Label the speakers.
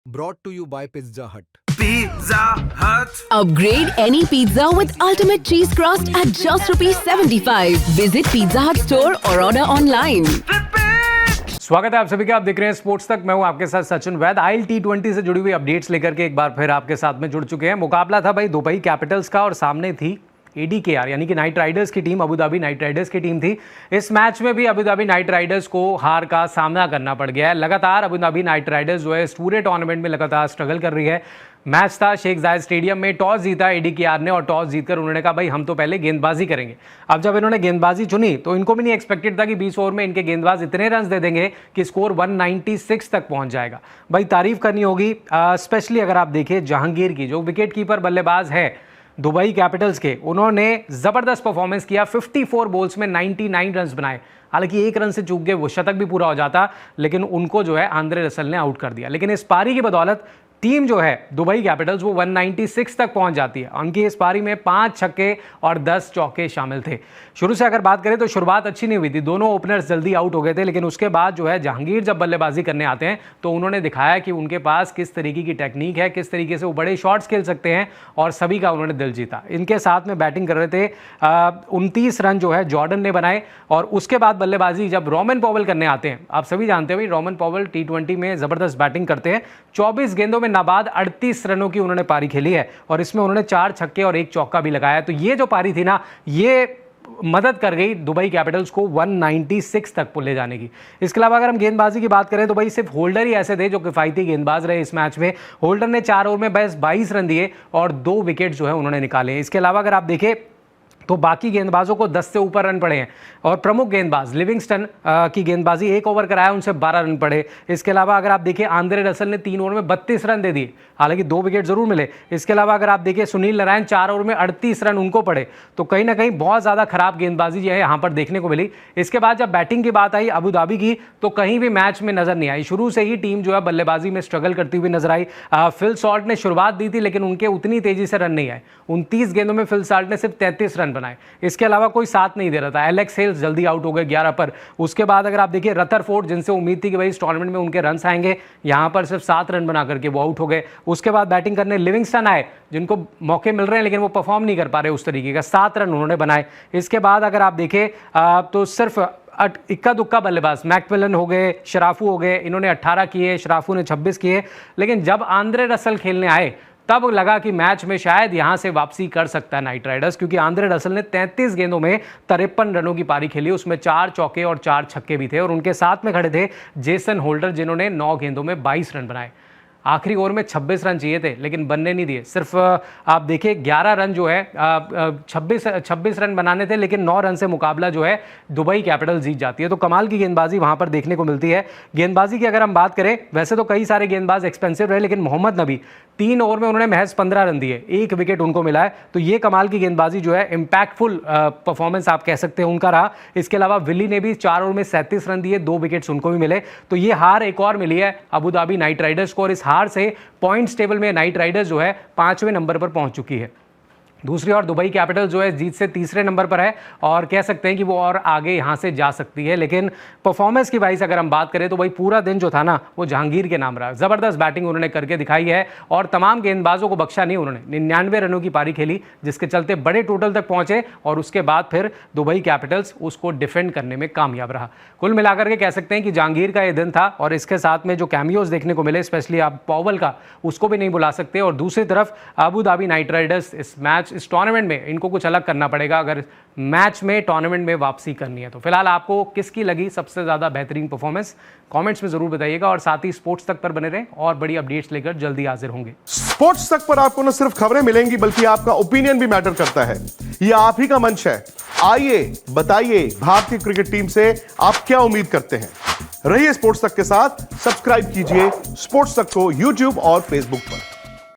Speaker 1: Brought to you by Pizza Hut.
Speaker 2: Pizza Hut.
Speaker 3: Upgrade any pizza with ultimate cheese crust at just ₹75. Visit Pizza Hut store or order online.
Speaker 4: स्वागत है आप सभी का। आप देख रहे हैं स्पोर्ट्स तक। मैं हूं आपके साथ सचिन वैद। आईएल T20 से जुड़ी हुई अपडेट्स लेकर के एक बार फिर आपके साथ में जुड़ चुके हैं। मुकाबला था भाई दुबई कैपिटल्स का और सामने थी ADKR यानी कि नाइट राइडर्स की team, Abu Dhabi Knight Riders की टीम थी। इस मैच में भी अबू धाबी नाइट राइडर्स को हार का सामना करना पड़ गया है। लगातार अबू धाबी नाइट राइडर्स जो है इस पूरे टूर्नामेंट में लगातार स्ट्रगल कर रही है। मैच था शेख जायद स्टेडियम में, टॉस जीता ADKR ने और टॉस जीतकर उन्होंने कहा भाई हम तो पहले गेंदबाजी करेंगे। अब जब इन्होंने गेंदबाजी चुनी तो इनको भी नहीं एक्सपेक्टेड था कि 20 ओवर में इनके गेंदबाज इतने रन दे देंगे कि स्कोर 196 तक पहुंच जाएगा। भाई तारीफ करनी होगी स्पेशली अगर आप देखिए जहांगीर की, जो विकेट कीपर बल्लेबाज है दुबई कैपिटल्स के, उन्होंने ज़बरदस्त परफॉर्मेंस किया। 54 बॉल्स में 99 रन बनाए। हालांकि एक रन से चूक गए, वो शतक भी पूरा हो जाता, लेकिन उनको जो है आंद्रे रसल ने आउट कर दिया। लेकिन इस पारी की बदौलत टीम जो है दुबई कैपिटल्स वो 196 तक पहुंच जाती है। उनकी इस पारी में 5 छक्के और 10 चौके शामिल थे। शुरू से अगर बात करें तो शुरुआत अच्छी नहीं हुई थी, दोनों ओपनर्स जल्दी आउट हो गए थे, लेकिन उसके बाद जो है जहांगीर जब बल्लेबाजी करने आते हैं तो उन्होंने दिखाया कि उनके पास किस तरीके की टेक्निक है, किस तरीके से वो बड़े शॉट्स खेल सकते हैं और सभी का उन्होंने दिल जीता। इनके साथ में बैटिंग कर रहे थे 29 रन जो है जॉर्डन ने बनाए और उसके बाद बल्लेबाजी जब रोमन पॉवेल करने आते हैं, आप सभी जानते हैं भाई रोमन पॉवेल T20 में ज़बरदस्त बैटिंग करते हैं। 24 गेंदों में नाबाद 38 रनों की उन्होंने पारी खेली है और इसमें उन्होंने 4 छक्के और 1 चौका भी लगाया। तो ये जो पारी थी ना, ये मदद कर गई दुबई कैपिटल्स को 196 तक ले जाने की। इसके अलावा अगर हम गेंदबाजी की बात करें तो भाई सिर्फ होल्डर ही ऐसे थे जो किफायती गेंदबाज रहे इस मैच में। होल्डर ने 4 ओवर में बस 22 रन दिए और 2 विकेट जो है उन्होंने निकाले। इसके अलावा अगर आप देखें तो बाकी गेंदबाजों को 10 से ऊपर रन पड़े हैं और प्रमुख गेंदबाज लिविंगस्टन की गेंदबाजी 1 ओवर कराया, उनसे 12 रन पड़े। इसके अलावा अगर आप देखिए आंद्रे रसल ने 3 ओवर में 32 रन दे दिए, हालांकि 2 विकेट जरूर मिले। इसके अलावा अगर आप देखिए सुनील नारायण 4 ओवर में 38 रन उनको पड़े। तो कहीं ना कहीं बहुत ज़्यादा खराब गेंदबाजी जो है यहाँ पर देखने को मिली। इसके बाद जब बैटिंग की बात आई अबू धाबी की तो कहीं भी मैच में नजर नहीं आई। शुरू से ही टीम जो है बल्लेबाजी में स्ट्रगल करती हुई नजर आई। फिल सॉल्ट ने शुरुआत दी थी लेकिन उनके उतनी तेजी से रन नहीं आए। 29 गेंदों में फिल सॉल्ट ने सिर्फ 33 रन बनाए। इसके अलावा कोई साथ नहीं दे रहा था। एलेक्स हेल्स जल्दी आउट हो गए 11 पर। उसके बाद अगर आप देखिए रदरफोर्ड, जिनसे उम्मीद थी कि भाई इस टूर्नामेंट में उनके रन आएंगे, यहां पर सिर्फ 7 रन बना करके वो आउट हो गए। उसके बाद बैटिंग करने लिविंगस्टन आए, जिनको मौके मिल रहे हैं लेकिन वो परफॉर्म नहीं कर पा रहे उस तरीके का। 7 रन उन्होंने बनाए। इसके बाद अगर आप देखें तो सिर्फ इक्का दुक्का बल्लेबाज मैकमिलन हो गए, शराफू हो गए, इन्होंने 18 किए, शराफू ने 26 किए। लेकिन जब आंद्रे रसल खेलने आए तब लगा कि मैच में शायद यहां से वापसी कर सकता है नाइट राइडर्स, क्योंकि आंद्रे रसल ने 33 गेंदों में 53 रनों की पारी खेली। उसमें 4 चौके और 4 छक्के भी थे और उनके साथ में खड़े थे जेसन होल्डर, जिन्होंने 9 गेंदों में 22 रन बनाए। आखिरी ओवर में 26 रन चाहिए थे लेकिन बनने नहीं दिए। सिर्फ आप देखिए 11 रन जो है 26 रन बनाने थे, लेकिन 9 रन से मुकाबला जो है दुबई कैपिटल जीत जाती है। तो कमाल की गेंदबाजी वहां पर देखने को मिलती है। गेंदबाजी की अगर हम बात करें, वैसे तो कई सारे गेंदबाज एक्सपेंसिव रहे, लेकिन मोहम्मद नबी 3 ओवर में उन्होंने महज 15 रन दिए, 1 विकेट उनको मिला है। तो ये कमाल की गेंदबाजी जो है, इंपैक्टफुल परफॉर्मेंस आप कह सकते हैं उनका रहा। इसके अलावा विली ने भी 4 ओवर में 37 रन दिए, 2 विकेट्स उनको भी मिले। तो ये हार एक और मिली है अबू धाबी नाइट राइडर्स को और इस हार से पॉइंट्स टेबल में नाइट राइडर्स जो है 5वें नंबर पर पहुंच चुकी है। दूसरी ओर दुबई कैपिटल जो है जीत से 3रे नंबर पर है और कह सकते हैं कि वो और आगे यहां से जा सकती है। लेकिन परफॉर्मेंस की वाइज अगर हम बात करें तो भाई पूरा दिन जो था ना वो जहांगीर के नाम रहा। जबरदस्त बैटिंग उन्होंने करके दिखाई है और तमाम गेंदबाजों को बख्शा नहीं। उन्होंने 99 रनों की पारी खेली, जिसके चलते बड़े टोटल तक पहुंचे और उसके बाद फिर दुबई कैपिटल्स उसको डिफेंड करने में कामयाब रहा। कुल मिलाकर के कह सकते हैं कि जहांगीर का ये दिन था और इसके साथ में जो कैमियोज देखने को मिले, स्पेशली आप पॉवेल का, उसको भी नहीं बुला सकते। और दूसरी तरफ अबू धाबी नाइट राइडर्स इस टूर्नामेंट में इनको कुछ अलग करना पड़ेगा अगर मैच में टूर्नामेंट में वापसी करनी है। तो फिलहाल आपको किसकी लगी सबसे ज्यादा बेहतरीन परफॉर्मेंस, कमेंट्स में जरूर बताइएगा और साथ ही स्पोर्ट्स तक पर बने रहें और बड़ी अपडेट्स लेकर जल्दी हाजिर होंगे।
Speaker 5: स्पोर्ट्स तक पर आपको न सिर्फ खबरें मिलेंगी बल्कि आपका ओपिनियन भी मैटर करता है। यह आप ही का मंच है। आइए बताइए भारतीय क्रिकेट टीम से आप क्या उम्मीद करते हैं। रहिए स्पोर्ट्स तक के साथ, सब्सक्राइब कीजिए स्पोर्ट्स तक को यूट्यूब और फेसबुक पर।